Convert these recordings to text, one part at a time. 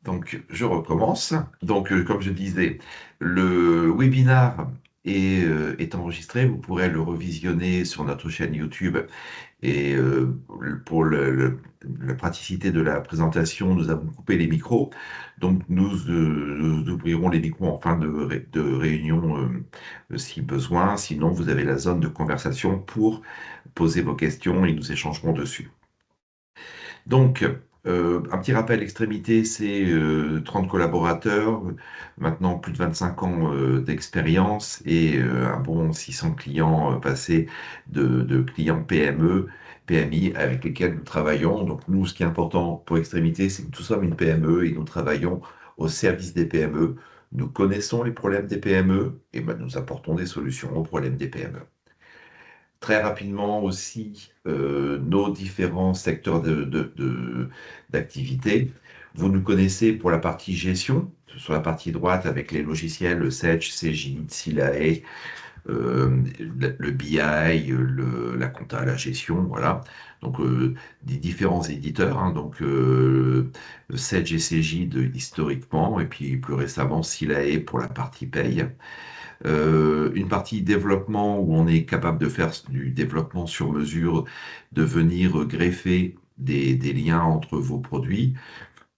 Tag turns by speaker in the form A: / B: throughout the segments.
A: Donc, je recommence. Donc, comme je disais, le webinar est enregistré. Vous pourrez le revisionner sur notre chaîne YouTube. Et pour la praticité de la présentation, nous avons coupé les micros. Donc, nous ouvrirons les micros en fin de réunion si besoin. Sinon, vous avez la zone de conversation pour poser vos questions et nous échangerons dessus. Donc, un petit rappel, Extrémité, c'est 30 collaborateurs, maintenant plus de 25 ans d'expérience et un bon 600 clients passés de clients PME, PMI avec lesquels nous travaillons. Donc nous, ce qui est important pour Extrémité, c'est que nous sommes une PME et nous travaillons au service des PME. Nous connaissons les problèmes des PME et ben, nous apportons des solutions aux problèmes des PME. Très rapidement aussi, nos différents secteurs d'activité. Vous nous connaissez pour la partie gestion, sur la partie droite avec les logiciels Sage, Cegid, Silae, le BI, la compta, la gestion, voilà. Donc, des différents éditeurs, hein, donc Sage et Cegid historiquement, et puis plus récemment Silae pour la partie paye. Une partie développement où on est capable de faire du développement sur mesure, de venir greffer des liens entre vos produits.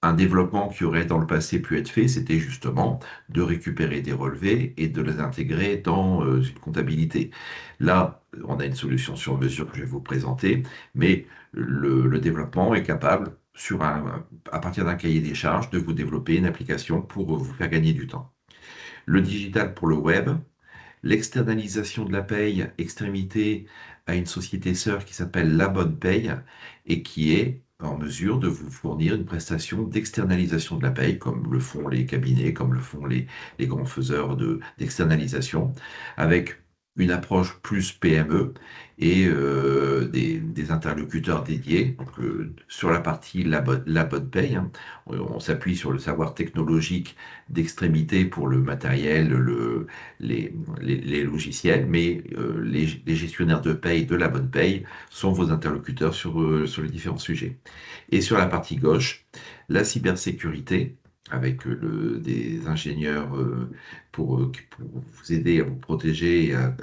A: Un développement qui aurait dans le passé pu être fait, c'était justement de récupérer des relevés et de les intégrer dans une comptabilité. Là, on a une solution sur mesure que je vais vous présenter, mais le développement est capable, à partir d'un cahier des charges, de vous développer une application pour vous faire gagner du temps. Le digital pour le web, l'externalisation de la paye, extrémité, à une société sœur qui s'appelle La Bonne Paye et qui est en mesure de vous fournir une prestation d'externalisation de la paye, comme le font les cabinets, comme le font les grands faiseurs d'externalisation, avec une approche plus PME et des interlocuteurs dédiés. Donc, sur la partie la bonne paye, hein, on s'appuie sur le savoir technologique d'extrémité pour le matériel, les logiciels, mais les gestionnaires de paye de la bonne paye sont vos interlocuteurs sur les différents sujets. Et sur la partie gauche, la cybersécurité, avec des ingénieurs pour vous aider à vous protéger et à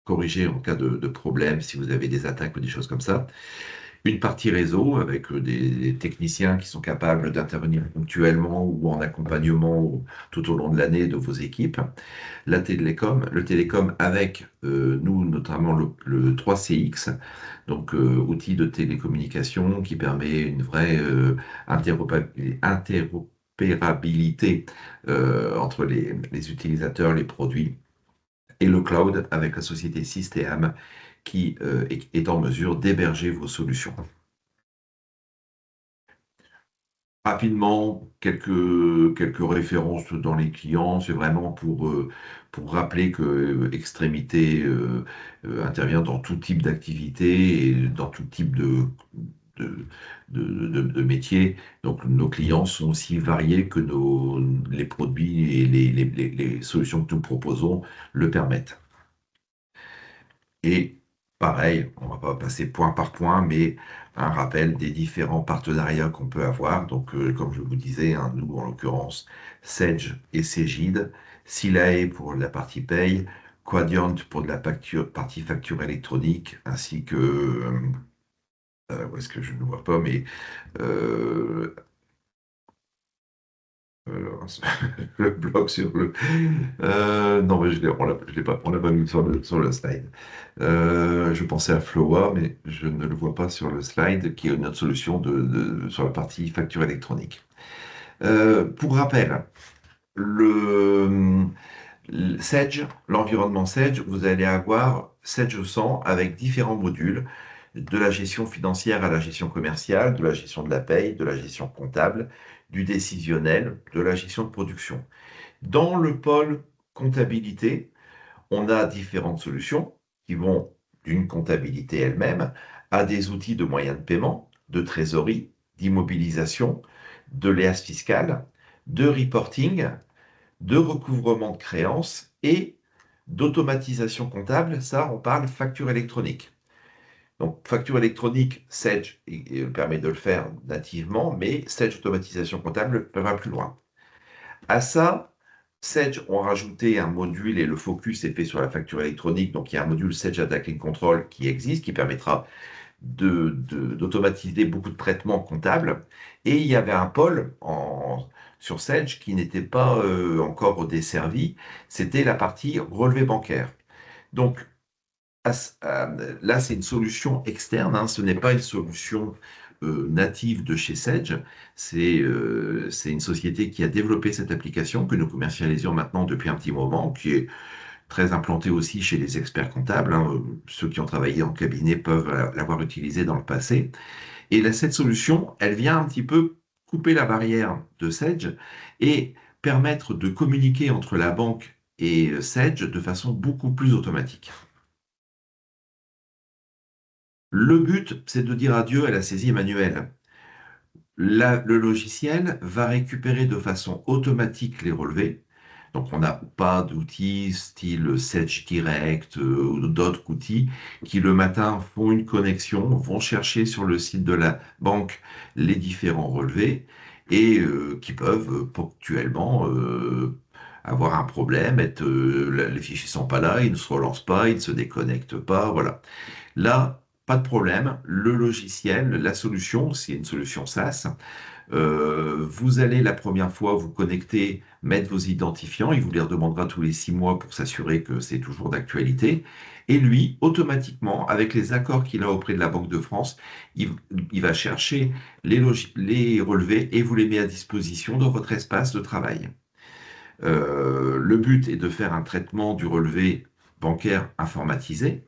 A: corriger en cas de problème si vous avez des attaques ou des choses comme ça. Une partie réseau avec des techniciens qui sont capables d'intervenir ponctuellement ou en accompagnement tout au long de l'année de vos équipes. Le télécom avec nous notamment le 3CX, donc outil de télécommunication qui permet une vraie interopérabilité entre les utilisateurs, les produits, et le cloud avec la société System qui est en mesure d'héberger vos solutions. Rapidement, quelques références dans les clients, c'est vraiment pour rappeler que Extrémité intervient dans tout type d'activité et dans tout type de, de métier. Donc nos clients sont aussi variés que les produits et les solutions que nous proposons le permettent. Et pareil, on ne va pas passer point par point, mais un rappel des différents partenariats qu'on peut avoir. Donc, comme je vous disais, hein, nous, en l'occurrence, Sage et Cegid, Silae pour la partie paye, Quadient pour de la partie facture électronique, ainsi que, où est-ce que je ne vois pas, mais euh, le bloc sur le. Non, mais je l'ai pas, on l'a pas mis sur le slide. Je pensais à Flowa, mais je ne le vois pas sur le slide, qui est une autre solution sur la partie facture électronique. Pour rappel, le, Sage, l'environnement Sage, vous allez avoir Sage 100 avec différents modules, de la gestion financière à la gestion commerciale, de la gestion de la paye, de la gestion comptable, du décisionnel, de la gestion de production. Dans le pôle comptabilité, on a différentes solutions qui vont d'une comptabilité elle-même à des outils de moyens de paiement, de trésorerie, d'immobilisation, de l'EAS fiscal, de reporting, de recouvrement de créances et d'automatisation comptable. Ça, on parle facture électronique. Donc, facture électronique, Sage permet de le faire nativement, mais Sage Automatisation Comptable va plus loin. À ça, Sage ont rajouté un module et le focus est fait sur la facture électronique. Donc, il y a un module Sage Attacking Control qui existe, qui permettra d'automatiser beaucoup de traitements comptables. Et il y avait un pôle sur Sage qui n'était pas encore desservi, c'était la partie relevé bancaire. Donc là, c'est une solution externe, hein, ce n'est pas une solution native de chez Sage, c'est une société qui a développé cette application que nous commercialisons maintenant depuis un petit moment, qui est très implanté aussi chez les experts comptables, hein. Ceux qui ont travaillé en cabinet peuvent l'avoir utilisé dans le passé. Et là, cette solution, elle vient un petit peu couper la barrière de Sage et permettre de communiquer entre la banque et Sage de façon beaucoup plus automatique. Le but, c'est de dire adieu à la saisie manuelle. Le logiciel va récupérer de façon automatique les relevés. Donc, on n'a pas d'outils style Sage Direct ou d'autres outils qui le matin font une connexion, vont chercher sur le site de la banque les différents relevés et qui peuvent ponctuellement avoir un problème, les fichiers ne sont pas là, ils ne se relancent pas, ils ne se déconnectent pas, voilà. Là, pas de problème, le logiciel, la solution, c'est une solution SaaS. Vous allez la première fois vous connecter, mettre vos identifiants, il vous les redemandera tous les 6 mois pour s'assurer que c'est toujours d'actualité. Et lui, automatiquement, avec les accords qu'il a auprès de la Banque de France, il va chercher les relevés et vous les met à disposition dans votre espace de travail. Le but est de faire un traitement du relevé bancaire informatisé.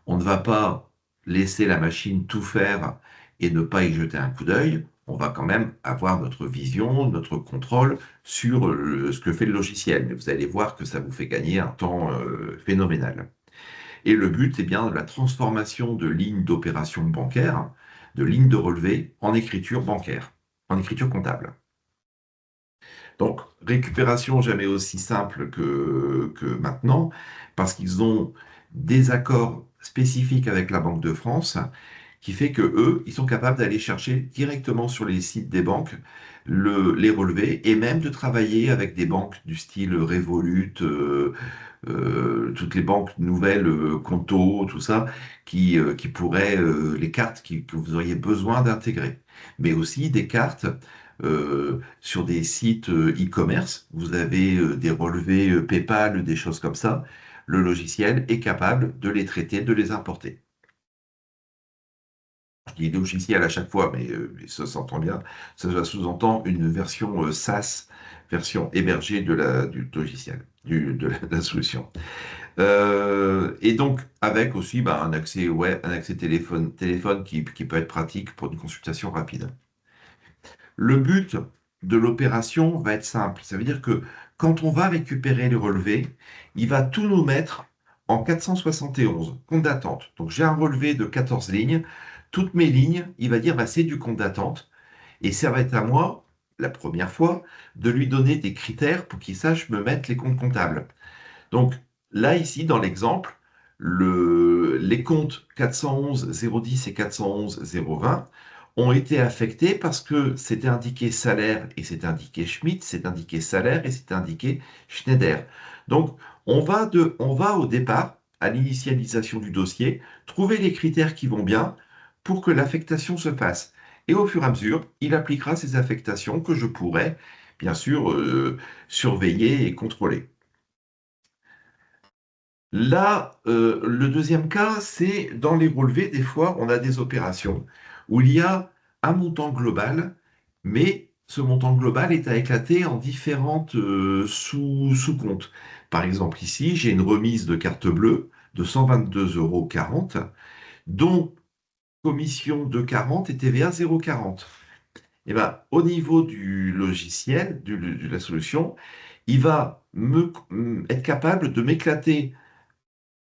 A: On ne va pas laisser la machine tout faire et ne pas y jeter un coup d'œil. On va quand même avoir notre vision, notre contrôle sur ce que fait le logiciel. Mais vous allez voir que ça vous fait gagner un temps phénoménal. Et le but est bien de la transformation de lignes d'opération bancaire, de lignes de relevé en écriture bancaire, en écriture comptable. Donc, récupération jamais aussi simple que maintenant, parce qu'ils ont des accords spécifiques avec la Banque de France, qui fait que eux, ils sont capables d'aller chercher directement sur les sites des banques les relevés et même de travailler avec des banques du style Revolut, toutes les banques nouvelles, Conto, tout ça, qui pourraient, les cartes que vous auriez besoin d'intégrer. Mais aussi des cartes sur des sites e-commerce, vous avez des relevés PayPal, des choses comme ça. Le logiciel est capable de les traiter, de les importer. Je dis logiciel à chaque fois, mais ça s'entend bien. Ça sous-entend une version SaaS, version hébergée du logiciel, de la solution. Et donc, avec aussi bah, un accès web, un accès téléphone qui peut être pratique pour une consultation rapide. Le but de l'opération va être simple. Ça veut dire que quand on va récupérer les relevés, il va tout nous mettre en 471, compte d'attente. Donc j'ai un relevé de 14 lignes. Toutes mes lignes, il va dire bah, c'est du compte d'attente. Et ça va être à moi, la première fois, de lui donner des critères pour qu'il sache me mettre les comptes comptables. Donc là, ici, dans l'exemple, les comptes 411 010 et 411 020 ont été affectés parce que c'était indiqué salaire et c'était indiqué Schmitt, c'est indiqué salaire et c'est indiqué Schneider. Donc, on va au départ, à l'initialisation du dossier, trouver les critères qui vont bien pour que l'affectation se fasse. Et au fur et à mesure, il appliquera ces affectations que je pourrai, bien sûr, surveiller et contrôler. Là, le deuxième cas, c'est dans les relevés, des fois, on a des opérations où il y a un montant global, mais ce montant global est à éclater en différentes sous-comptes. Par exemple, ici, j'ai une remise de carte bleue de 122,40 €, dont commission de 40 et TVA 0,40. Et ben, au niveau du logiciel, de la solution, il va être capable de m'éclater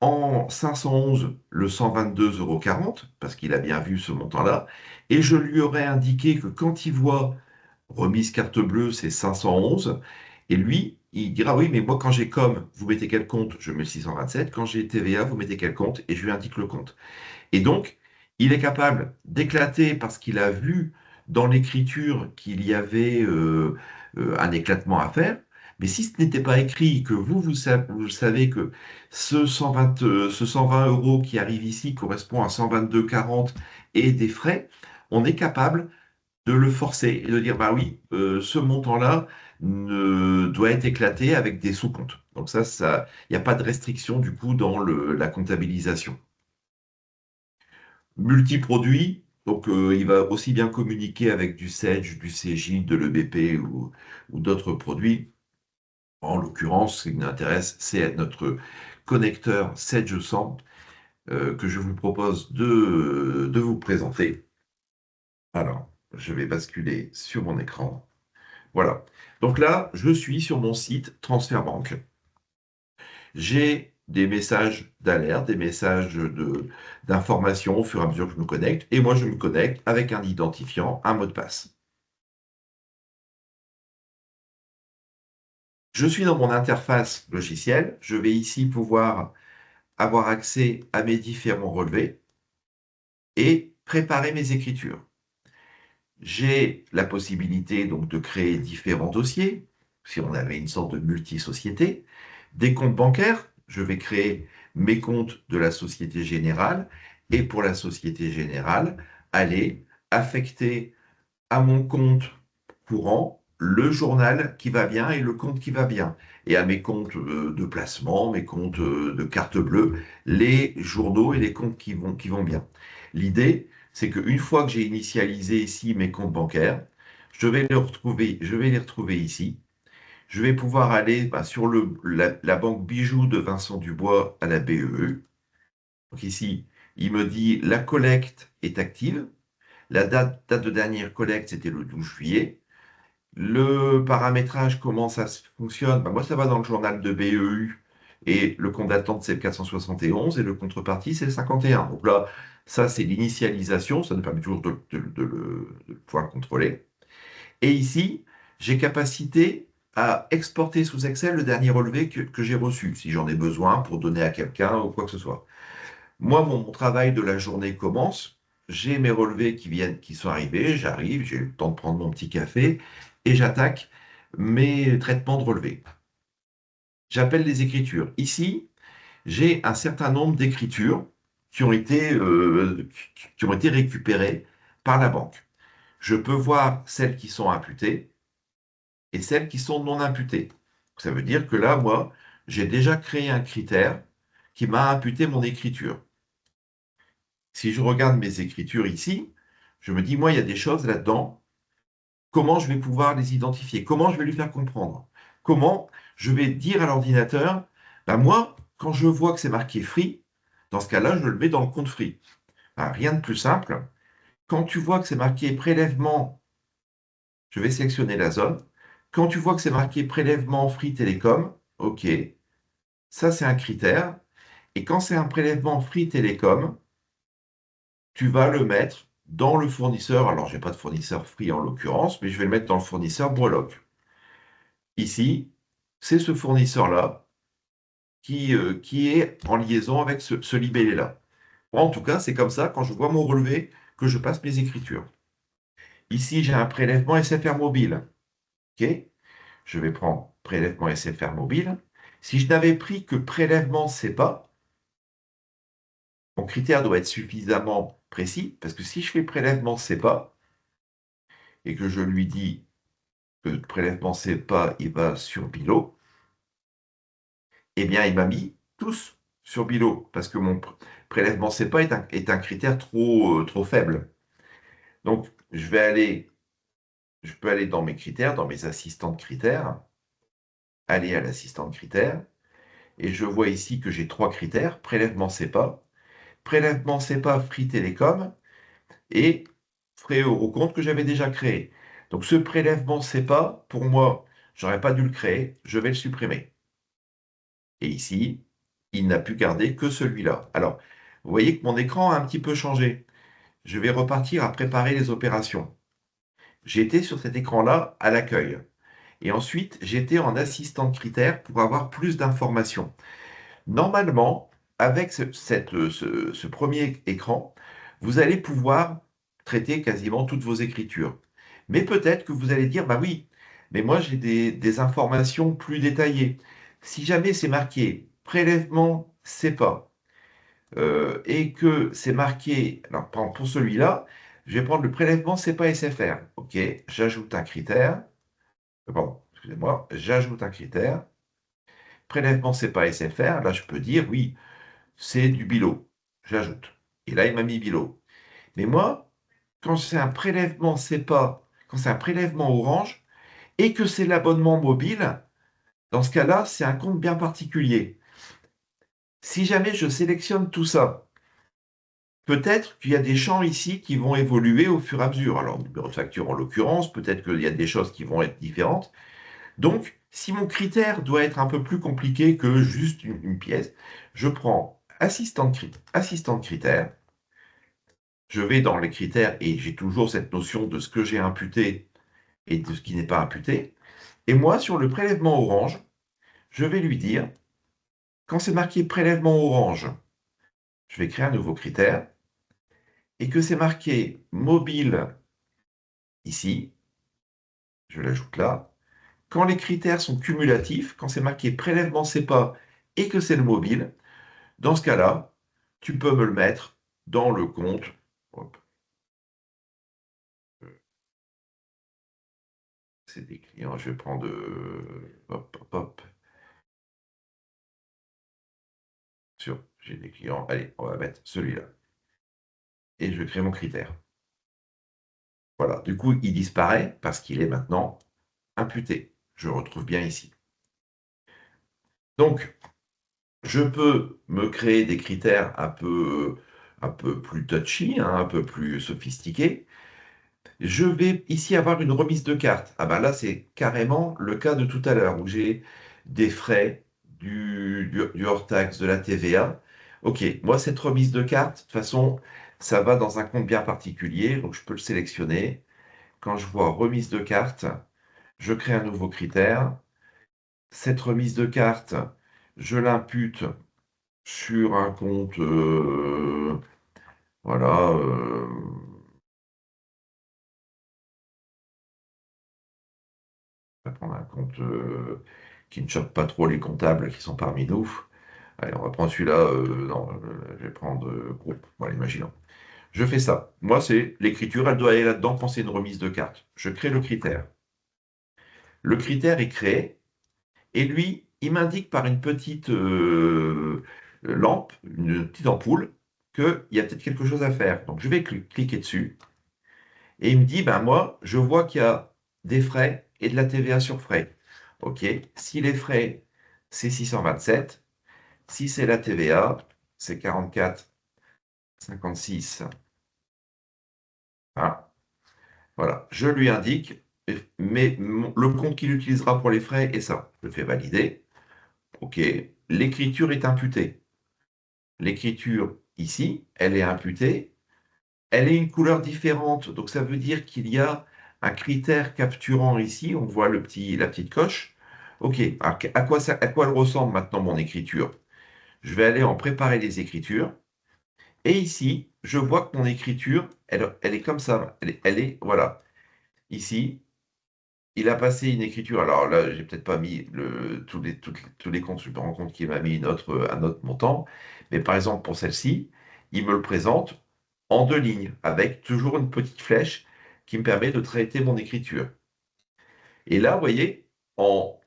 A: en 511 le 122,40 € parce qu'il a bien vu ce montant-là, et je lui aurais indiqué que quand il voit remise carte bleue, c'est 511, et lui, il dira oui, mais moi quand j'ai com, vous mettez quel compte? Je mets le 627, quand j'ai TVA, vous mettez quel compte? Et je lui indique le compte. Et donc, Il est capable d'éclater parce qu'il a vu dans l'écriture qu'il y avait un éclatement à faire. Mais si ce n'était pas écrit, que vous savez que ce 120 euros qui arrive ici correspond à 122,40 et des frais, on est capable de le forcer et de dire, bah oui, ce montant-là doit être éclaté avec des sous-comptes. Donc il n'y a pas de restriction du coup dans la comptabilisation. Multiproduit, donc il va aussi bien communiquer avec du Sedge, du CJ, de l'EBP ou d'autres produits. En l'occurrence, ce qui nous intéresse, c'est notre connecteur Sedge 100 que je vous propose de vous présenter. Alors, je vais basculer sur mon écran. Voilà. Donc là, je suis sur mon site TransferBank. J'ai des messages d'alerte, des messages d'information au fur et à mesure que je me connecte. Et moi, je me connecte avec un identifiant, un mot de passe. Je suis dans mon interface logicielle. Je vais ici pouvoir avoir accès à mes différents relevés et préparer mes écritures. J'ai la possibilité donc de créer différents dossiers, si on avait une sorte de multi-société, des comptes bancaires. Je vais créer mes comptes de la Société Générale et pour la Société Générale, aller affecter à mon compte courant le journal qui va bien et le compte qui va bien. Et à mes comptes de placement, mes comptes de carte bleue, les journaux et les comptes qui vont bien. L'idée, c'est qu'une fois que j'ai initialisé ici mes comptes bancaires, je vais les retrouver ici. Je vais pouvoir aller sur la banque Bijoux de Vincent Dubois à la BEE. Donc ici, il me dit la collecte est active. La date de dernière collecte, c'était le 12 juillet. Le paramétrage, comment ça fonctionne? Moi, ça va dans le journal de BEU et le compte d'attente, c'est le 471 et le contrepartie, c'est le 51. Donc là, ça, c'est l'initialisation. Ça nous permet toujours de pouvoir contrôler. Et ici, j'ai capacité à exporter sous Excel le dernier relevé que j'ai reçu, si j'en ai besoin pour donner à quelqu'un ou quoi que ce soit. Moi, mon travail de la journée commence. J'ai mes relevés qui sont arrivés. J'arrive, j'ai eu le temps de prendre mon petit café et j'attaque mes traitements de relevés. J'appelle les écritures. Ici, j'ai un certain nombre d'écritures qui ont été récupérées par la banque. Je peux voir celles qui sont imputées et celles qui sont non imputées. Ça veut dire que là, moi, j'ai déjà créé un critère qui m'a imputé mon écriture. Si je regarde mes écritures ici, je me dis, moi, il y a des choses là-dedans. Comment je vais pouvoir les identifier? Comment je vais lui faire comprendre? Comment je vais dire à l'ordinateur, moi, quand je vois que c'est marqué free, dans ce cas-là, je le mets dans le compte free. Rien de plus simple. Quand tu vois que c'est marqué prélèvement, je vais sélectionner la zone. Quand tu vois que c'est marqué prélèvement Free Télécom, OK, ça c'est un critère. Et quand c'est un prélèvement Free Télécom, tu vas le mettre dans le fournisseur. Alors, je n'ai pas de fournisseur Free en l'occurrence, mais je vais le mettre dans le fournisseur Breloque. Ici, c'est ce fournisseur-là qui est en liaison avec ce libellé-là. En tout cas, c'est comme ça, quand je vois mon relevé, que je passe mes écritures. Ici, j'ai un prélèvement SFR mobile. OK? Je vais prendre prélèvement SFR mobile. Si je n'avais pris que prélèvement CEPA, mon critère doit être suffisamment précis, parce que si je fais prélèvement CEPA et que je lui dis que le prélèvement CEPA, il va sur Bilo, eh bien, il m'a mis tous sur Bilo, parce que mon prélèvement CEPA est un critère trop faible. Donc, je peux aller dans mes critères, dans mes assistants de critères, aller à l'assistant de critères, et je vois ici que j'ai trois critères, prélèvement CEPA Free Télécom et frais Eurocompte que j'avais déjà créé. Donc ce prélèvement CEPA, pour moi, j'aurais pas dû le créer, je vais le supprimer. Et ici, il n'a pu garder que celui-là. Alors, vous voyez que mon écran a un petit peu changé. Je vais repartir à préparer les opérations. J'étais sur cet écran-là à l'accueil. Et ensuite, j'étais en assistant de critères pour avoir plus d'informations. Normalement, avec ce premier écran, vous allez pouvoir traiter quasiment toutes vos écritures. Mais peut-être que vous allez dire, bah oui, mais moi j'ai des informations plus détaillées. Si jamais c'est marqué prélèvement CEPA et que c'est marqué, alors par exemple, pour celui-là, je vais prendre le prélèvement CEPA SFR. OK, j'ajoute un critère. Pardon, excusez-moi, j'ajoute un critère. Prélèvement CEPA SFR, là je peux dire oui, c'est du BILO. J'ajoute. Et là il m'a mis BILO. Mais moi, quand c'est un prélèvement CEPA, quand c'est un prélèvement Orange, et que c'est l'abonnement mobile, dans ce cas-là, c'est un compte bien particulier. Si jamais je sélectionne tout ça, peut-être qu'il y a des champs ici qui vont évoluer au fur et à mesure. Alors, numéro de facture en l'occurrence, peut-être qu'il y a des choses qui vont être différentes. Donc, si mon critère doit être un peu plus compliqué que juste une pièce, je prends assistant de critères, je vais dans les critères et j'ai toujours cette notion de ce que j'ai imputé et de ce qui n'est pas imputé. Et moi, sur le prélèvement orange, je vais lui dire, quand c'est marqué prélèvement orange, je vais créer un nouveau critère, et que c'est marqué mobile ici, je l'ajoute là. Quand les critères sont cumulatifs, quand c'est marqué prélèvement CEPA et que c'est le mobile, dans ce cas-là, tu peux me le mettre dans le compte. Hop, c'est des clients, je vais prendre hop, hop, hop. J'ai des clients. Allez, on va mettre celui-là. Et je crée mon critère. Voilà, du coup, il disparaît parce qu'il est maintenant imputé. Je le retrouve bien ici. Donc, je peux me créer des critères un peu plus touchy, hein, un peu plus sophistiqués. Je vais ici avoir une remise de carte. Ah ben là, c'est carrément le cas de tout à l'heure où j'ai des frais, du hors-taxe, de la TVA. Ok, moi, cette remise de carte, de toute façon, ça va dans un compte bien particulier, donc je peux le sélectionner. Quand je vois remise de carte, je crée un nouveau critère. Cette remise de carte, je l'impute sur un compte, voilà, on va prendre un compte qui ne choque pas trop les comptables qui sont parmi nous. Allez, on va prendre celui-là, non, je vais prendre groupe, voilà, imaginons. Je fais ça. Moi, c'est l'écriture, elle doit aller là-dedans quand c'est une remise de carte. Je crée le critère. Le critère est créé, et lui, il m'indique par une petite lampe, une petite ampoule, qu'il y a peut-être quelque chose à faire. Donc, je vais cliquer dessus. Et il me dit, ben moi, je vois qu'il y a des frais et de la TVA sur frais. OK, si les frais, c'est 627, si c'est la TVA, c'est 44,56. Hein, voilà, je lui indique, mais le compte qu'il utilisera pour les frais est ça. Je fais valider. OK, l'écriture est imputée. L'écriture ici, elle est imputée. Elle est une couleur différente, donc ça veut dire qu'il y a un critère capturant ici, on voit la petite coche. Ok, à quoi elle ressemble maintenant mon écriture? Je vais aller en préparer les écritures, et ici, je vois que mon écriture, elle est comme ça, voilà, ici, il a passé une écriture, alors là, j'ai peut-être pas mis tous les comptes, je me rends compte qu'il m'a mis un autre montant, mais par exemple pour celle-ci, il me le présente en deux lignes, avec toujours une petite flèche qui me permet de traiter mon écriture. Et là, vous voyez, en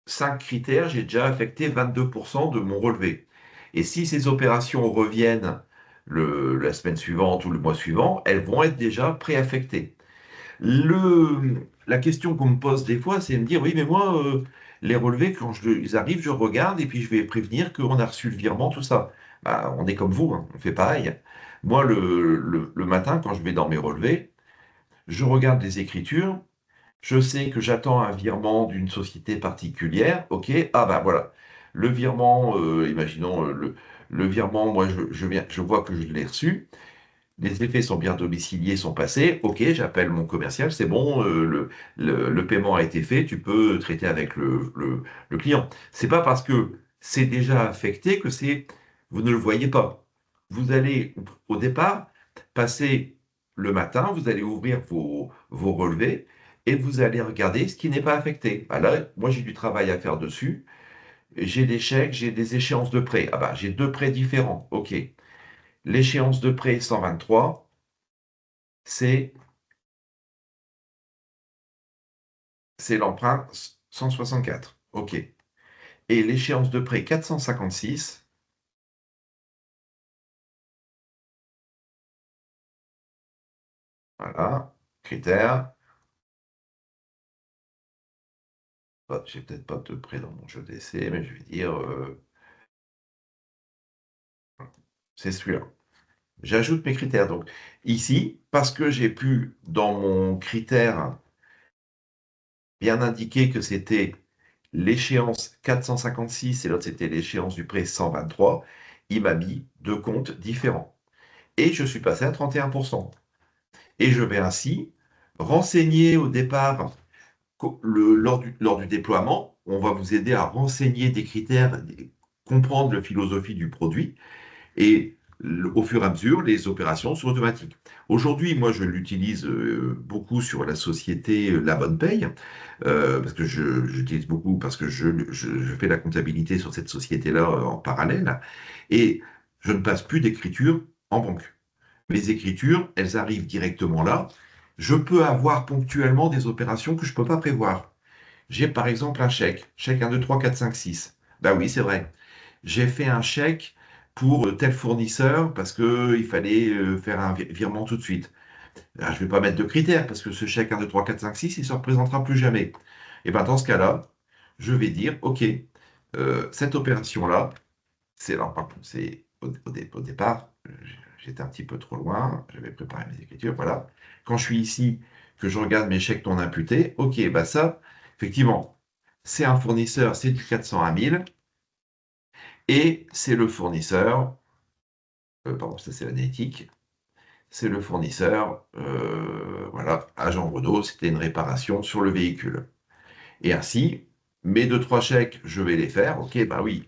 A: 5 critères, j'ai déjà affecté 22% de mon relevé. Et si ces opérations reviennent la semaine suivante ou le mois suivant, elles vont être déjà préaffectées. La question qu'on me pose des fois, c'est de me dire, oui, mais moi, les relevés, quand ils arrivent, je regarde et puis je vais prévenir qu'on a reçu le virement, tout ça. Bah, on est comme vous, hein, on fait pareil. Moi, le matin, quand je vais dans mes relevés, je regarde les écritures, je sais que j'attends un virement d'une société particulière, ok, ah ben voilà, le virement, imaginons le virement, moi je vois que je l'ai reçu, les effets sont bien domiciliés, sont passés. Ok, j'appelle mon commercial, c'est bon, le paiement a été fait, tu peux traiter avec le client. C'est pas parce que c'est déjà affecté que vous ne le voyez pas. Vous allez, au départ, passer le matin, vous allez ouvrir vos relevés et vous allez regarder ce qui n'est pas affecté. Ah là, moi, j'ai du travail à faire dessus. J'ai des chèques, j'ai des échéances de prêt. Ah bah, j'ai deux prêts différents. OK. L'échéance de prêt 123, c'est l'emprunt 164. OK. Et l'échéance de prêt 456, voilà, critères. J'ai peut-être pas de prêt dans mon jeu d'essai, mais je vais dire, c'est celui-là. J'ajoute mes critères. Donc ici, parce que j'ai pu, dans mon critère, bien indiquer que c'était l'échéance 456 et l'autre c'était l'échéance du prêt 123, il m'a mis deux comptes différents. Et je suis passé à 31%. Et je vais ainsi renseigner au départ, lors du déploiement, on va vous aider à renseigner des critères, comprendre la philosophie du produit, et au fur et à mesure, les opérations sont automatiques. Aujourd'hui, moi, je l'utilise beaucoup sur la société La Bonne Paye, parce que j'utilise beaucoup, parce que je fais la comptabilité sur cette société-là en parallèle, et je ne passe plus d'écriture en banque. Mes écritures, elles arrivent directement là. Je peux avoir ponctuellement des opérations que je ne peux pas prévoir. J'ai par exemple un chèque, chèque 1, 2, 3, 4, 5, 6. Ben oui, c'est vrai. J'ai fait un chèque pour tel fournisseur parce qu'il fallait faire un virement tout de suite. Là, je ne vais pas mettre de critères parce que ce chèque 1, 2, 3, 4, 5, 6, il ne se représentera plus jamais. Et bien dans ce cas-là, je vais dire, OK, cette opération-là, c'est alors, pardon, c'est au départ, j'étais un petit peu trop loin, j'avais préparé mes écritures, voilà. Quand je suis ici, que je regarde mes chèques non imputés, OK, bah ça, effectivement, c'est un fournisseur, c'est du 400 à 1000, et c'est le fournisseur, pardon, ça c'est l'analytique, c'est le fournisseur, voilà, agent Renault, c'était une réparation sur le véhicule. Et ainsi, mes deux, trois chèques, je vais les faire, OK, bah oui,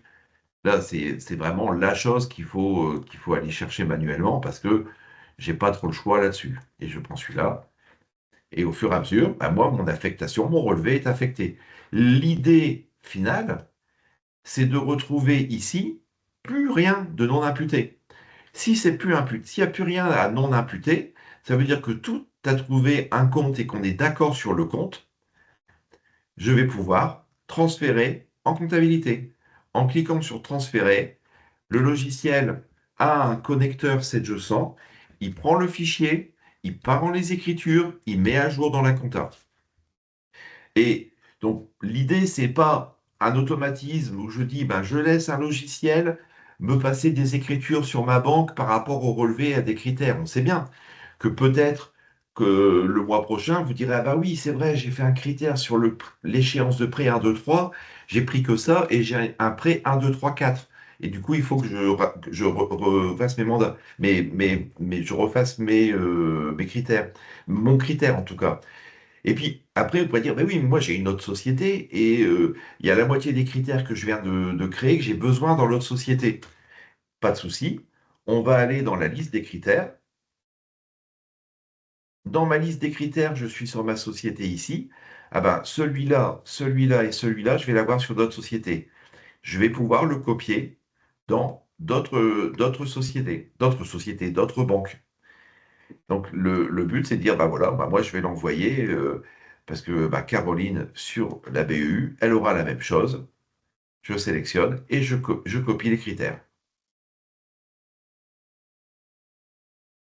A: là, c'est vraiment la chose qu'il faut aller chercher manuellement parce que j'ai pas trop le choix là-dessus. Et je prends celui-là. Et au fur et à mesure, bah, moi, mon affectation, mon relevé est affecté. L'idée finale, c'est de retrouver ici plus rien de non imputé. Si c'est plus imputé, s'il n'y a plus rien à non imputer, ça veut dire que tout a trouvé un compte et qu'on est d'accord sur le compte, je vais pouvoir transférer en comptabilité. En cliquant sur transférer, le logiciel a un connecteur 7G100, il prend le fichier, il part en les écritures, il met à jour dans la compta. Et donc, l'idée, c'est pas un automatisme où je dis, ben, je laisse un logiciel me passer des écritures sur ma banque par rapport au relevé à des critères. On sait bien que peut-être que le mois prochain, vous direz, ah bah oui, c'est vrai, j'ai fait un critère sur l'échéance de prêt 1, 2, 3, j'ai pris que ça et j'ai un prêt 1, 2, 3, 4. Et du coup, il faut que je refasse mes mandats, mais je refasse mes critères, mon critère en tout cas. Et puis après, vous pourrez dire, mais oui, mais moi j'ai une autre société et il y a la moitié des critères que je viens de créer que j'ai besoin dans l'autre société. Pas de souci, on va aller dans la liste des critères. Dans ma liste des critères, je suis sur ma société ici. Ah ben, celui-là, celui-là et celui-là, je vais l'avoir sur d'autres sociétés. Je vais pouvoir le copier dans d'autres sociétés, d'autres banques. Donc le but, c'est de dire, bah voilà, bah moi je vais l'envoyer parce que bah, Caroline, sur la BU, elle aura la même chose. Je sélectionne et je copie les critères.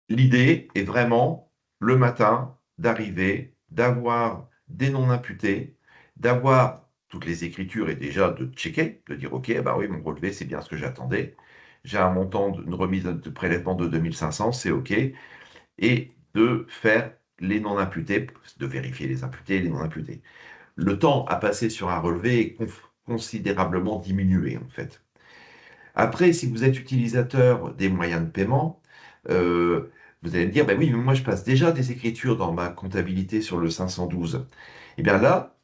A: L'idée est vraiment, le matin, d'arriver, d'avoir des non imputés, d'avoir toutes les écritures et déjà de checker, de dire, OK, bah oui, mon relevé, c'est bien ce que j'attendais. J'ai un montant, une remise de prélèvement de 2500, c'est OK. Et de faire les non imputés, de vérifier les imputés et les non imputés. Le temps à passer sur un relevé est considérablement diminué, en fait. Après, si vous êtes utilisateur des moyens de paiement, euh, vous allez me dire, ben oui, mais moi je passe déjà des écritures dans ma comptabilité sur le 512. Et bien là,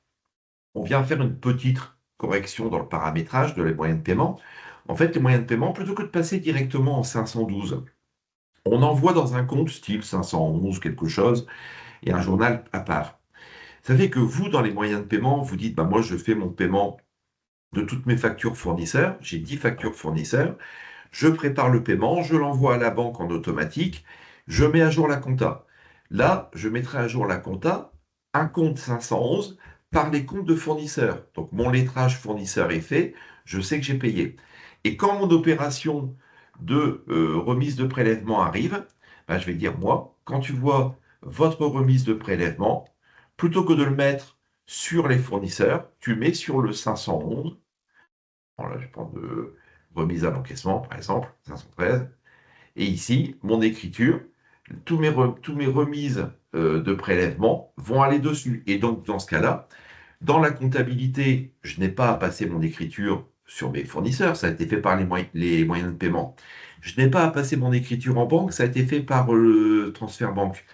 A: on vient faire une petite correction dans le paramétrage de les moyens de paiement. En fait, les moyens de paiement, plutôt que de passer directement en 512, On envoie dans un compte style 511 quelque chose et un journal à part. Ça fait que vous, dans les moyens de paiement, vous dites, bah, moi, je fais mon paiement de toutes mes factures fournisseurs. J'ai 10 factures fournisseurs. Je prépare le paiement, je l'envoie à la banque en automatique, je mets à jour la compta. Là, je mettrai à jour la compta, un compte 511 par les comptes de fournisseurs. Donc mon lettrage fournisseur est fait, je sais que j'ai payé. Et quand mon opération de remise de prélèvement arrive, ben, je vais dire, moi, quand tu vois votre remise de prélèvement, plutôt que de le mettre sur les fournisseurs, tu mets sur le 511. Bon, là, je prends de remise à l'encaissement, par exemple, 513. Et ici, mon écriture, tous mes remises de prélèvement vont aller dessus. Et donc, dans ce cas-là, dans la comptabilité, je n'ai pas à passer mon écriture sur mes fournisseurs, ça a été fait par les moyens de paiement. Je n'ai pas à passer mon écriture en banque, ça a été fait par le transfert banque.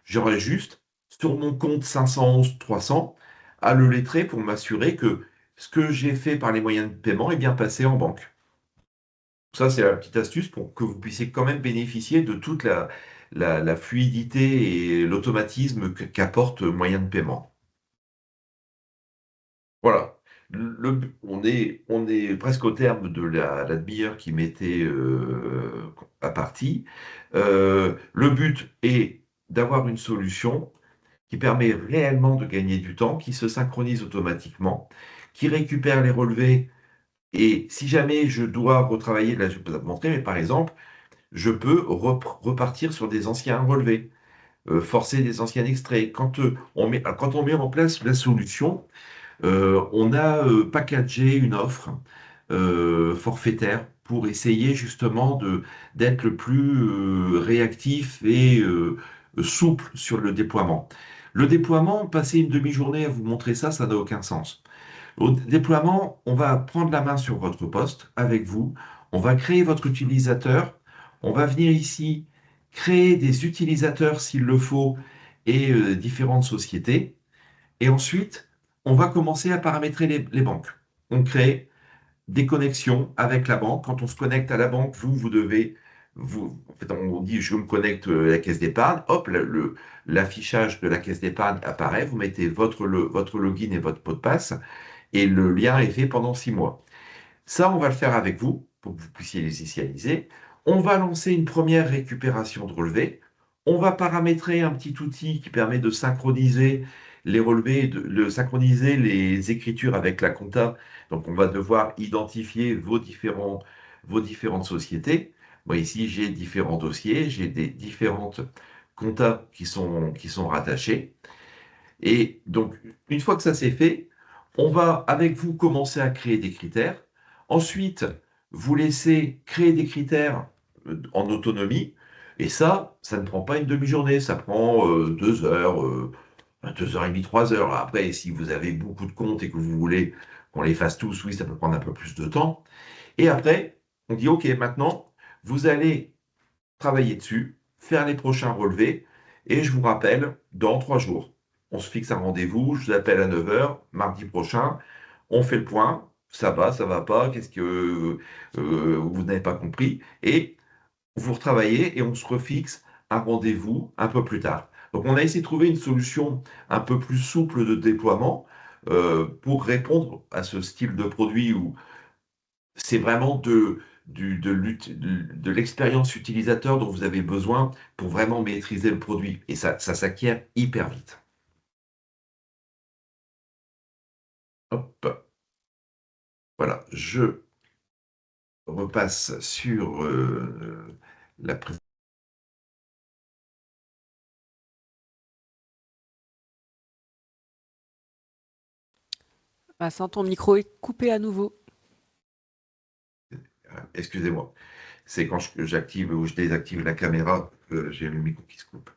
A: J'aurais juste, sur mon compte 511 300, à le lettrer pour m'assurer que ce que j'ai fait par les moyens de paiement est bien passé en banque. Ça, c'est la petite astuce pour que vous puissiez quand même bénéficier de toute la fluidité et l'automatisme qu'apporte moyen de paiement. Voilà. On est presque au terme de la demi-heure qui m'était à partie. Le but est d'avoir une solution qui permet réellement de gagner du temps, qui se synchronise automatiquement, qui récupère les relevés. Et si jamais je dois retravailler, là je peux vous montrer, mais par exemple, je peux repartir sur des anciens relevés, forcer des anciens extraits. Quand on met en place la solution, on a packagé une offre forfaitaire pour essayer justement d'être le plus réactif et souple sur le déploiement. Le déploiement, passer une demi-journée à vous montrer ça, ça n'a aucun sens. Au déploiement, on va prendre la main sur votre poste avec vous, on va créer votre utilisateur, on va venir ici créer des utilisateurs s'il le faut et différentes sociétés. Et ensuite, on va commencer à paramétrer les banques. On crée des connexions avec la banque. Quand on se connecte à la banque, vous devez, en fait, on dit je me connecte à la caisse d'épargne, hop, l'affichage de la caisse d'épargne apparaît, vous mettez votre login et votre mot de passe, et le lien est fait pendant 6 mois. Ça, on va le faire avec vous pour que vous puissiez les initialiser. On va lancer une première récupération de relevés. On va paramétrer un petit outil qui permet de synchroniser les relevés, de synchroniser les écritures avec la compta. Donc, on va devoir identifier vos différentes sociétés. Moi, ici, j'ai différents dossiers, j'ai des différentes comptas qui sont rattachées. Et donc, une fois que ça c'est fait, on va avec vous commencer à créer des critères. Ensuite, vous laissez créer des critères en autonomie. Et ça ne prend pas une demi-journée, ça prend 2 heures, 2 heures et demie, 3 heures. Après, si vous avez beaucoup de comptes et que vous voulez qu'on les fasse tous, oui, ça peut prendre un peu plus de temps. Et après, on dit, OK, maintenant, vous allez travailler dessus, faire les prochains relevés, et je vous rappelle dans 3 jours. On se fixe un rendez-vous, je vous appelle à 9 heures, mardi prochain, on fait le point, ça va pas, qu'est-ce que vous n'avez pas compris, et vous retravaillez et on se refixe un rendez-vous un peu plus tard. Donc on a essayé de trouver une solution un peu plus souple de déploiement pour répondre à ce style de produit où c'est vraiment de l'expérience utilisateur dont vous avez besoin pour vraiment maîtriser le produit. Et ça s'acquiert hyper vite. Hop, voilà, je repasse sur la présentation.
B: Vincent, ton micro est coupé à nouveau.
A: Excusez-moi, c'est quand j'active ou je désactive la caméra que j'ai le micro qui se coupe.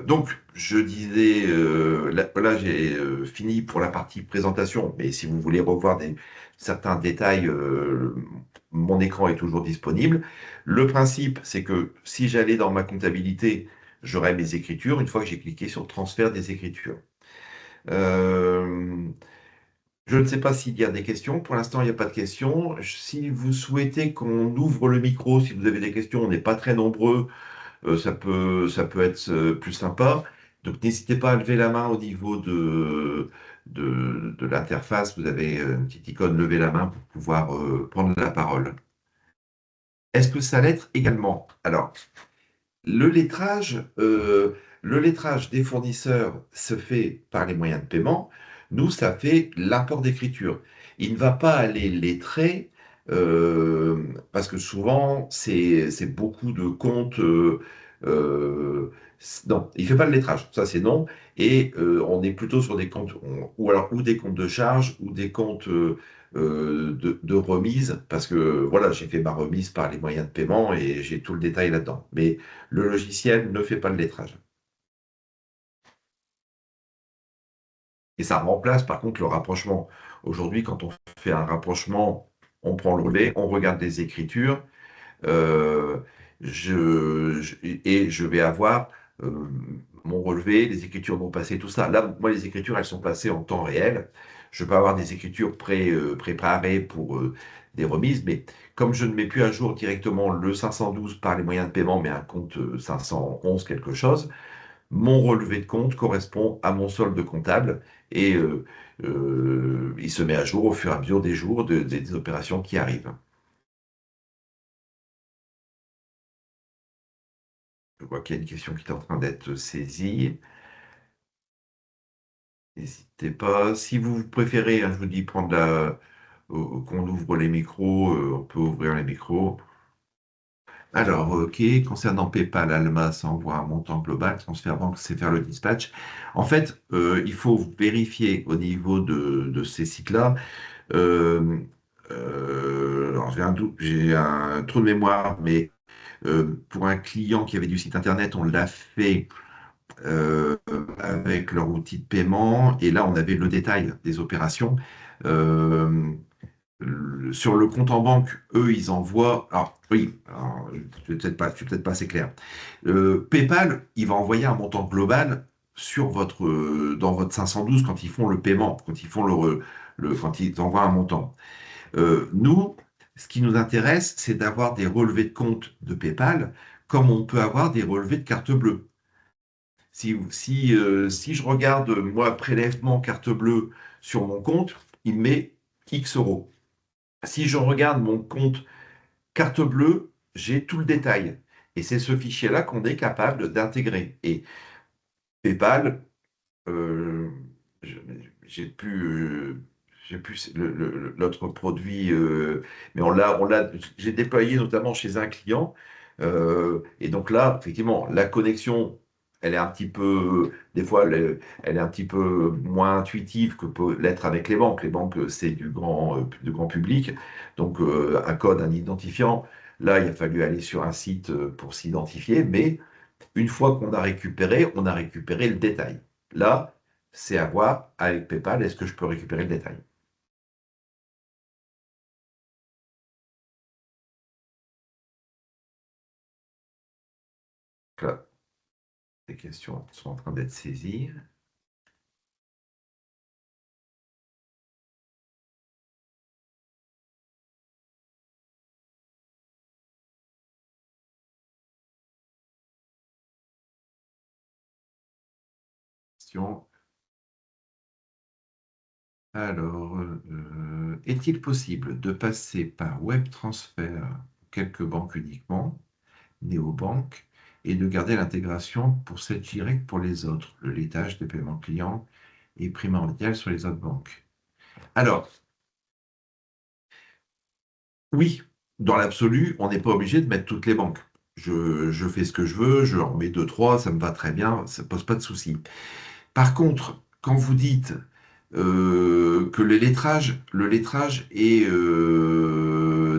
A: Donc, je disais, là, j'ai fini pour la partie présentation, mais si vous voulez revoir certains détails, mon écran est toujours disponible. Le principe, c'est que si j'allais dans ma comptabilité, j'aurais mes écritures une fois que j'ai cliqué sur transfert des écritures. Euh, Je ne sais pas s'il y a des questions. Pour l'instant, il n'y a pas de questions. Si vous souhaitez qu'on ouvre le micro, si vous avez des questions, on n'est pas très nombreux, ça peut être plus sympa. Donc, n'hésitez pas à lever la main au niveau de l'interface. Vous avez une petite icône lever la main pour pouvoir prendre la parole. Est-ce que ça l'être également? Alors, le lettrage, euh, le lettrage des fournisseurs se fait par les moyens de paiement. Nous, ça fait l'import d'écriture. Il ne va pas aller lettrer parce que souvent, c'est beaucoup de comptes. Non, il ne fait pas le lettrage. Ça, c'est non. Et on est plutôt sur des comptes, ou alors ou des comptes de charge ou des comptes de remise parce que voilà, j'ai fait ma remise par les moyens de paiement et j'ai tout le détail là-dedans. Mais le logiciel ne fait pas le lettrage. Et ça remplace par contre le rapprochement. Aujourd'hui, quand on fait un rapprochement, on prend le relais, on regarde les écritures, euh, et je vais avoir euh, mon relevé, les écritures non passées, tout ça. Là, moi, les écritures, elles sont passées en temps réel. Je peux avoir des écritures préparées pour des remises, mais comme je ne mets plus à jour directement le 512 par les moyens de paiement, mais un compte 511 quelque chose, mon relevé de compte correspond à mon solde comptable et il se met à jour au fur et à mesure des jours des opérations qui arrivent. Je vois qu'il y a une question qui est en train d'être saisie. N'hésitez pas. Si vous préférez, hein, je vous dis, qu'on ouvre les micros, on peut ouvrir les micros. Alors, OK, concernant PayPal, Alma, ça envoie un montant global, transfert banque, c'est faire le dispatch. En fait, il faut vérifier au niveau de ces sites-là. Euh, alors j'ai un trou de mémoire, mais pour un client qui avait du site internet, on l'a fait euh, avec leur outil de paiement, et là on avait le détail des opérations. Euh, sur le compte en banque, eux, ils envoient. Alors, oui, alors, je suis peut-être pas assez clair. PayPal, il va envoyer un montant global dans votre 512 quand ils font le paiement, quand ils font quand ils envoient un montant. Nous, ce qui nous intéresse, c'est d'avoir des relevés de compte de PayPal, comme on peut avoir des relevés de carte bleue. Si je regarde, moi, prélèvement carte bleue sur mon compte, il met X euros. Si je regarde mon compte carte bleue, j'ai tout le détail. Et c'est ce fichier-là qu'on est capable d'intégrer. Et PayPal, euh, je- j'ai plus l'autre produit, mais j'ai déployé notamment chez un client. Et donc là, effectivement, la connexion, elle est un petit peu, des fois, elle est un petit peu moins intuitive que peut l'être avec les banques. Les banques, c'est du grand public. Donc, un code, un identifiant. Là, il a fallu aller sur un site pour s'identifier, mais une fois qu'on a récupéré, on a récupéré le détail. Là, c'est à voir avec PayPal, est-ce que je peux récupérer le détail? Donc là, les questions sont en train d'être saisies. Question. Alors, est-il possible de passer par web transfert quelques banques uniquement, néobanques, et de garder l'intégration pour cette direct pour les autres? Le laitage des paiements clients est primordial sur les autres banques. Alors, oui, dans l'absolu, on n'est pas obligé de mettre toutes les banques. Je fais ce que je veux, je en mets deux, trois, ça me va très bien, ça ne pose pas de souci. Par contre, quand vous dites que le lettrage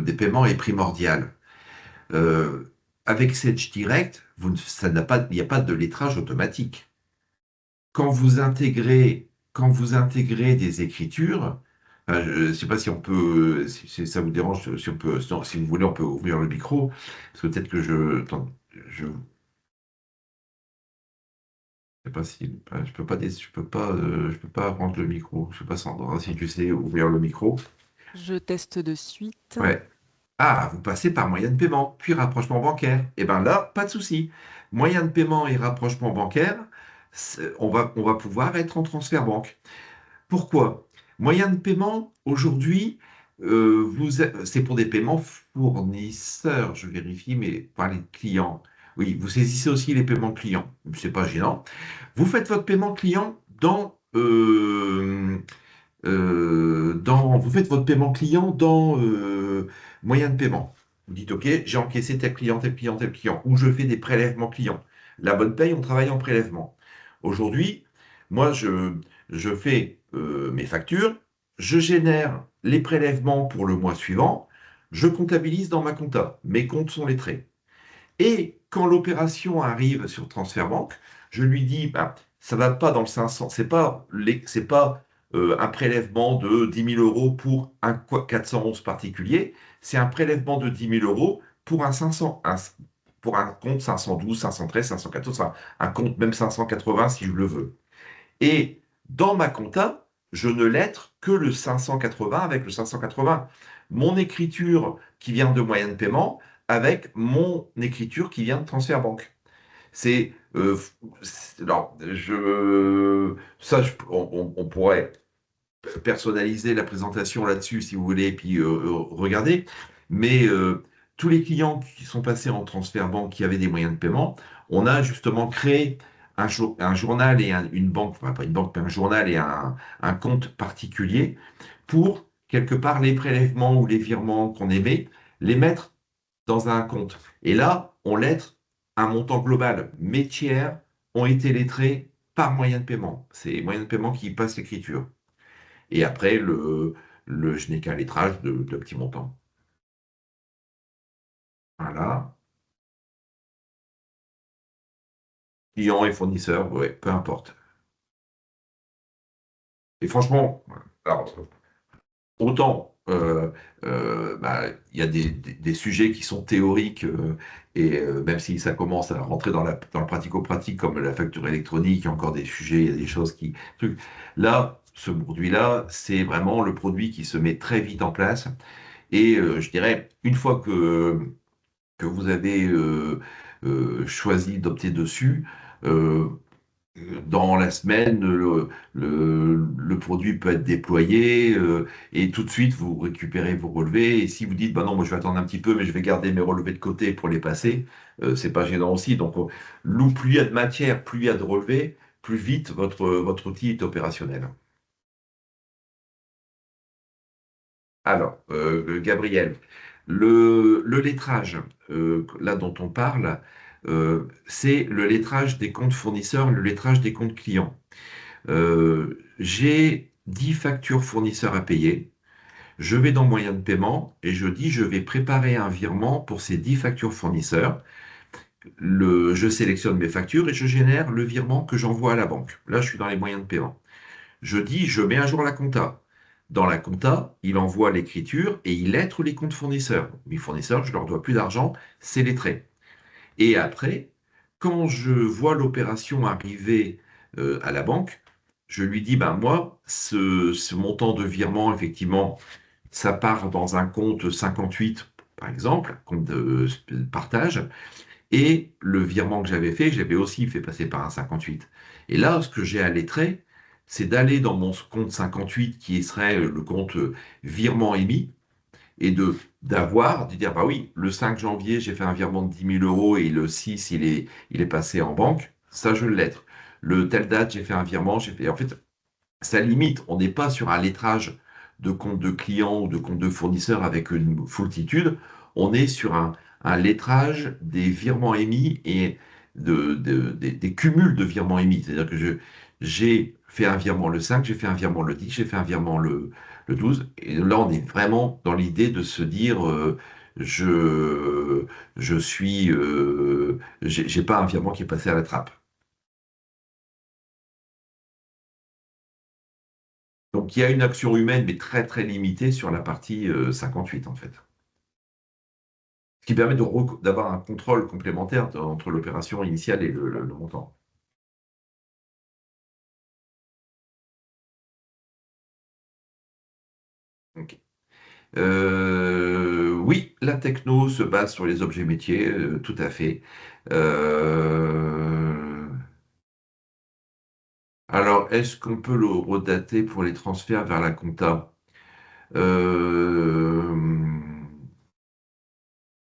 A: des paiements est primordial, euh, avec Sedge Direct, il n'y a pas de lettrage automatique. Quand vous intégrez des écritures, je ne sais pas si on peut, si ça vous dérange, si on peut, non, si vous voulez, on peut ouvrir le micro, parce que peut-être que attends, je, Je sais pas si, je peux pas prendre le micro. Je sais pas, Sandra, si tu sais ouvrir le micro.
B: Je teste de suite.
A: Ouais. Ah, vous passez par moyen de paiement, puis rapprochement bancaire. Eh bien là, pas de souci. Moyen de paiement et rapprochement bancaire, on va pouvoir être en transfert banque. Pourquoi? Moyen de paiement, aujourd'hui, c'est pour des paiements fournisseurs, je vérifie, mais pas les clients. Oui, vous saisissez aussi les paiements clients. C'est pas gênant. Vous faites votre paiement client vous faites votre paiement client dans moyen de paiement. Vous dites, OK, j'ai encaissé tel client, tel client, tel client, ou je fais des prélèvements clients. La bonne paye, on travaille en prélèvement. Aujourd'hui, moi, je fais mes factures, je génère les prélèvements pour le mois suivant, je comptabilise dans ma compta. Mes comptes sont lettrés. Et quand l'opération arrive sur Transfert Banque, je lui dis, bah, ça va pas dans le 500, c'est pas un prélèvement de 10 000 € pour un 411 particulier, c'est un prélèvement de 10 000 € pour un 500, pour un compte 512, 513, 514, enfin, un compte même 580 si je le veux. Et dans ma compta, je ne lettre que le 580 avec le 580. Mon écriture qui vient de moyen de paiement avec mon écriture qui vient de transfert banque. C'est alors on pourrait personnaliser la présentation là-dessus si vous voulez, et puis regarder. Mais tous les clients qui sont passés en transfert banque qui avaient des moyens de paiement, on a justement créé un journal et une banque, enfin pas une banque, mais un journal et un compte particulier pour quelque part les prélèvements ou les virements qu'on émet, les mettre dans un compte. Et là, on lettre un montant global. Mes tiers ont été lettrés par moyen de paiement. C'est les moyens de paiement qui passent l'écriture. Et après, je n'ai qu'un lettrage de petits montants. Voilà. Clients et fournisseurs, ouais, peu importe. Et franchement, alors, autant bah, il y a des sujets qui sont théoriques et même si ça commence à rentrer dans le pratico-pratique comme la facture électronique, il y a encore des sujets, il y a des choses qui... Là, ce produit-là, c'est vraiment le produit qui se met très vite en place. Et je dirais, une fois que vous avez choisi d'opter dessus, euh, dans la semaine, le produit peut être déployé et tout de suite vous récupérez vos relevés. Et si vous dites, bah non, moi je vais attendre un petit peu, mais je vais garder mes relevés de côté pour les passer, c'est pas gênant aussi. Donc, plus il y a de matière, plus il y a de relevés, plus vite votre outil est opérationnel. Alors, Gabriel, le lettrage, là dont on parle, c'est le lettrage des comptes fournisseurs, le lettrage des comptes clients. J'ai 10 factures fournisseurs à payer. Je vais dans moyen de paiement et je dis je vais préparer un virement pour ces 10 factures fournisseurs. Je sélectionne mes factures et je génère le virement que j'envoie à la banque. Là, je suis dans les moyens de paiement. Je dis je mets à jour la compta. Dans la compta, il envoie l'écriture et il lettre les comptes fournisseurs. Mes fournisseurs, je leur dois plus d'argent, c'est lettré. Et après, quand je vois l'opération arriver à la banque, je lui dis, ben moi, ce montant de virement, effectivement, ça part dans un compte 58, par exemple, compte de partage, et le virement que j'avais fait, j'avais aussi fait passer par un 58. Et là, ce que j'ai à lettrer, c'est d'aller dans mon compte 58, qui serait le compte virement émis, et de dire, bah oui, le 5 janvier, j'ai fait un virement de 10 000 € et le 6, il est passé en banque, ça, je le lettre. Le telle date, j'ai fait un virement, j'ai fait. En fait, ça limite, on n'est pas sur un lettrage de compte de client ou de compte de fournisseur avec une foultitude, on est sur un lettrage des virements émis et des cumuls de virements émis. C'est-à-dire que j'ai fait un virement le 5, j'ai fait un virement le 10, j'ai fait un virement le 12. Et là, on est vraiment dans l'idée de se dire, je, je suis, j'ai pas un virement qui est passé à la trappe. Donc il y a une action humaine, mais très très limitée sur la partie 58 en fait. Ce qui permet d'avoir un contrôle complémentaire entre l'opération initiale et le montant. Ok. Oui, la techno se base sur les objets métiers, tout à fait. Euh, alors, est-ce qu'on peut le redater pour les transferts vers la compta? Euh,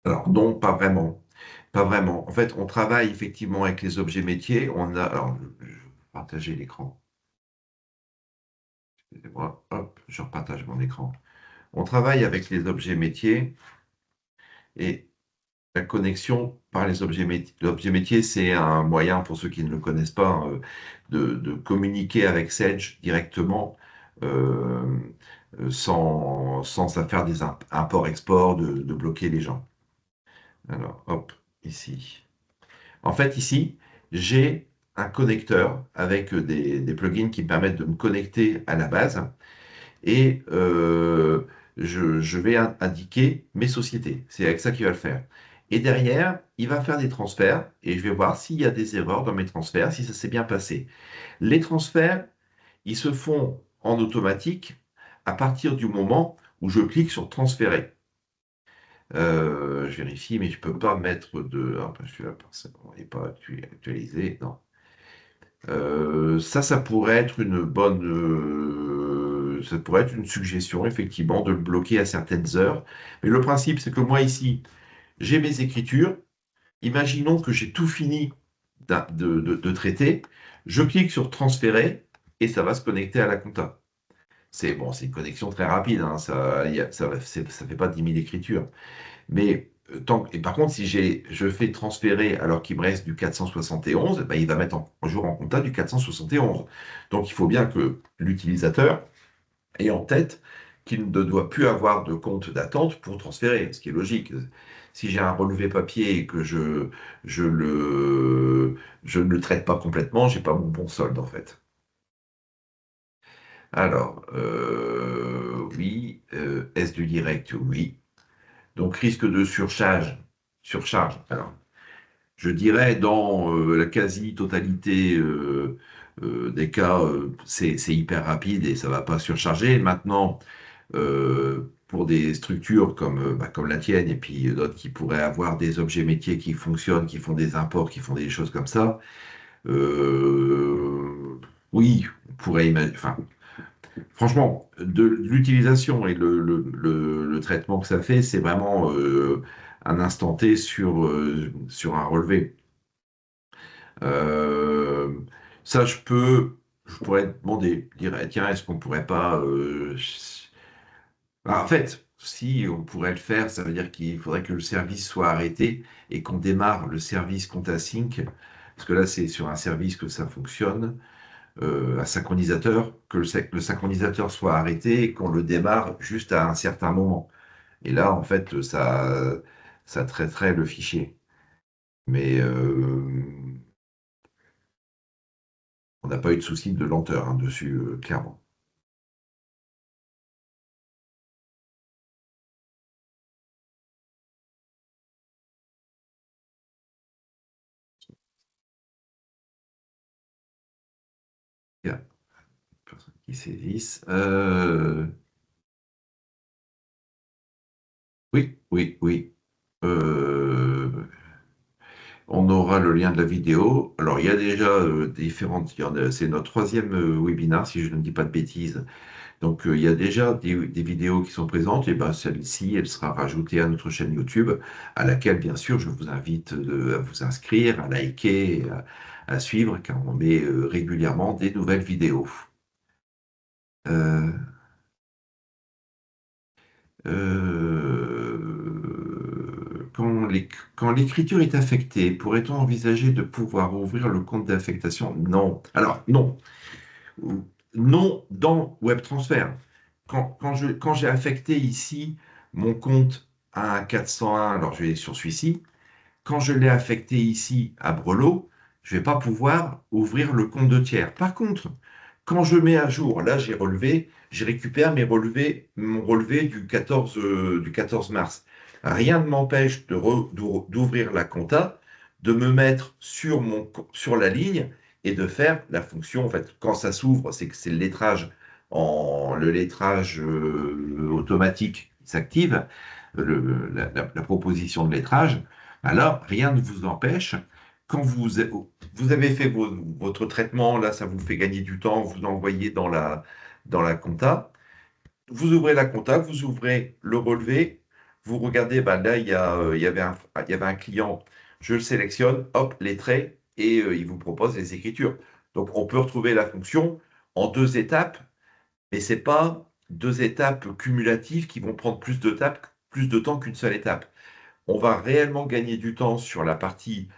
A: alors, non, pas vraiment. Pas vraiment. En fait, on travaille effectivement avec les objets métiers. Alors, je vais partager l'écran. Excusez-moi. Hop, je repartage mon écran. On travaille avec les objets métiers et la connexion par les objets métiers. L'objet métier, c'est un moyen, pour ceux qui ne le connaissent pas, hein, de communiquer avec Sage directement euh, sans faire des import-export, de bloquer les gens. Alors, hop, ici. En fait, ici, j'ai un connecteur avec des plugins qui me permettent de me connecter à la base et je vais indiquer mes sociétés. C'est avec ça qu'il va le faire. Et derrière, il va faire des transferts et je vais voir s'il y a des erreurs dans mes transferts, si ça s'est bien passé. Les transferts, ils se font en automatique à partir du moment où je clique sur transférer. Je vérifie, mais je ne peux pas mettre de. Ah, ben, celui-là, on n'est pas actualisé. Non. Ça pourrait être une bonne, ça pourrait être une suggestion, effectivement, de le bloquer à certaines heures. Mais le principe, c'est que moi, ici, j'ai mes écritures. Imaginons que j'ai tout fini de traiter. Je clique sur transférer et ça va se connecter à la compta. C'est bon, c'est une connexion très rapide, hein, ça fait pas 10 000 écritures. Mais et par contre, si je fais transférer alors qu'il me reste du 471, ben, il va mettre en jour en compta du 471. Donc il faut bien que l'utilisateur ait en tête qu'il ne doit plus avoir de compte d'attente pour transférer, ce qui est logique. Si j'ai un relevé papier et que je le, je ne le traite pas complètement, j'ai pas mon bon solde en fait. Alors, oui, est-ce du direct? Oui. Donc risque de surcharge. Alors, je dirais dans la quasi-totalité des cas, c'est hyper rapide et ça va pas surcharger. Maintenant, pour des structures comme la tienne et puis d'autres qui pourraient avoir des objets métiers qui fonctionnent, qui font des imports, qui font des choses comme ça, euh, oui, on pourrait imaginer. Enfin, franchement, de l'utilisation et le traitement que ça fait, c'est vraiment un instant T sur un relevé. Euh, Ça, je pourrais demander, dire, eh, tiens, est-ce qu'on pourrait pas. En fait, si on pourrait le faire, ça veut dire qu'il faudrait que le service soit arrêté et qu'on démarre le service ComptaSync, parce que là, c'est sur un service que ça fonctionne, un synchronisateur, que le synchronisateur soit arrêté et qu'on le démarre juste à un certain moment. Et là, en fait, ça traiterait le fichier. Mais on n'a pas eu de souci de lenteur hein, dessus, clairement. Il y a personne qui saisisse. Oui, oui, oui. Euh, on aura le lien de la vidéo. Alors, il y a déjà différentes. C'est notre troisième webinar, si je ne dis pas de bêtises. Donc, il y a déjà des vidéos qui sont présentes. Et ben, celle-ci, elle sera rajoutée à notre chaîne YouTube, à laquelle, bien sûr, je vous invite à vous inscrire, à liker, et à suivre, car on met régulièrement des nouvelles vidéos. Euh, quand l'écriture est affectée, pourrait-on envisager de pouvoir ouvrir le compte d'affectation? Non. Alors, non. Non dans WebTransfer. Quand j'ai affecté ici mon compte à un 401, alors je vais sur celui-ci, quand je l'ai affecté ici à Brelo, je ne vais pas pouvoir ouvrir le compte de tiers. Par contre, quand je mets à jour, là je récupère mon relevé du 14 mars. Rien ne m'empêche d'ouvrir la compta, de me mettre sur la ligne et de faire la fonction. En fait, quand ça s'ouvre, c'est que c'est le lettrage le lettrage automatique s'active, la proposition de lettrage, alors rien ne vous empêche, quand vous avez fait votre traitement, là, ça vous fait gagner du temps, vous l'envoyez dans la compta, vous ouvrez la compta, vous ouvrez le relevé, vous regardez, bah là, il y avait un client, je le sélectionne, hop, les traits, et il vous propose les écritures. Donc, on peut retrouver la fonction en deux étapes, mais ce n'est pas deux étapes cumulatives qui vont prendre plus de temps qu'une seule étape. On va réellement gagner du temps sur la partie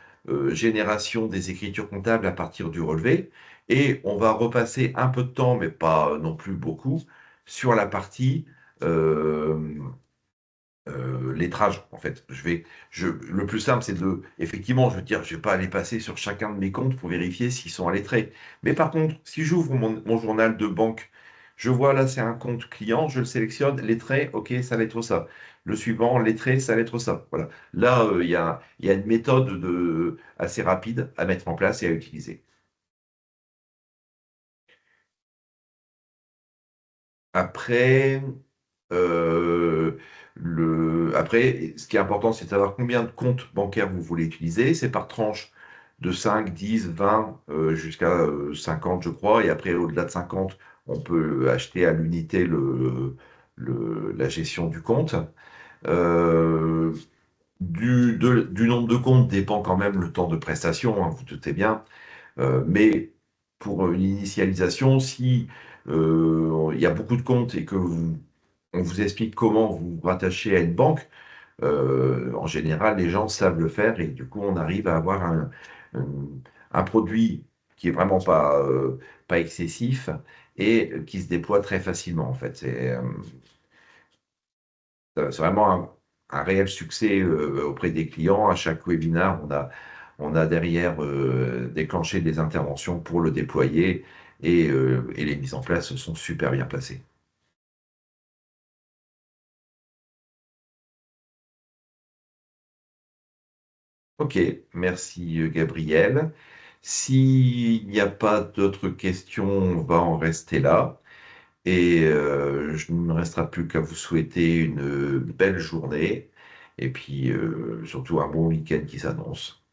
A: génération des écritures comptables à partir du relevé, et on va repasser un peu de temps, mais pas non plus beaucoup, sur la partie euh, lettrage, en fait. Le plus simple, c'est effectivement, je veux dire, je vais pas aller passer sur chacun de mes comptes pour vérifier s'ils sont lettrés. Mais par contre, si j'ouvre mon journal de banque, je vois là, c'est un compte client, je le sélectionne, lettré, ok, ça va être ça. Le suivant, lettré, ça va être ça. Voilà. Là, il y a une méthode assez rapide à mettre en place et à utiliser. Après, euh, après, ce qui est important, c'est de savoir combien de comptes bancaires vous voulez utiliser. C'est par tranche de 5, 10, 20, jusqu'à 50, je crois. Et après, au-delà de 50, on peut acheter à l'unité la gestion du compte. Euh, du nombre de comptes dépend quand même le temps de prestation, hein, vous doutez bien. Mais pour une initialisation, si il y a beaucoup de comptes et on vous explique comment vous vous rattachez à une banque, en général, les gens savent le faire et du coup, on arrive à avoir un- un produit qui est vraiment pas excessif et qui se déploie très facilement, en fait. C'est vraiment un réel succès auprès des clients. À chaque webinar, on a derrière déclenché des interventions pour le déployer et les mises en place se sont super bien passées. Ok, merci Gabriel. S'il n'y a pas d'autres questions, on va en rester là. Et je ne me restera plus qu'à vous souhaiter une belle journée et puis surtout un bon week-end qui s'annonce.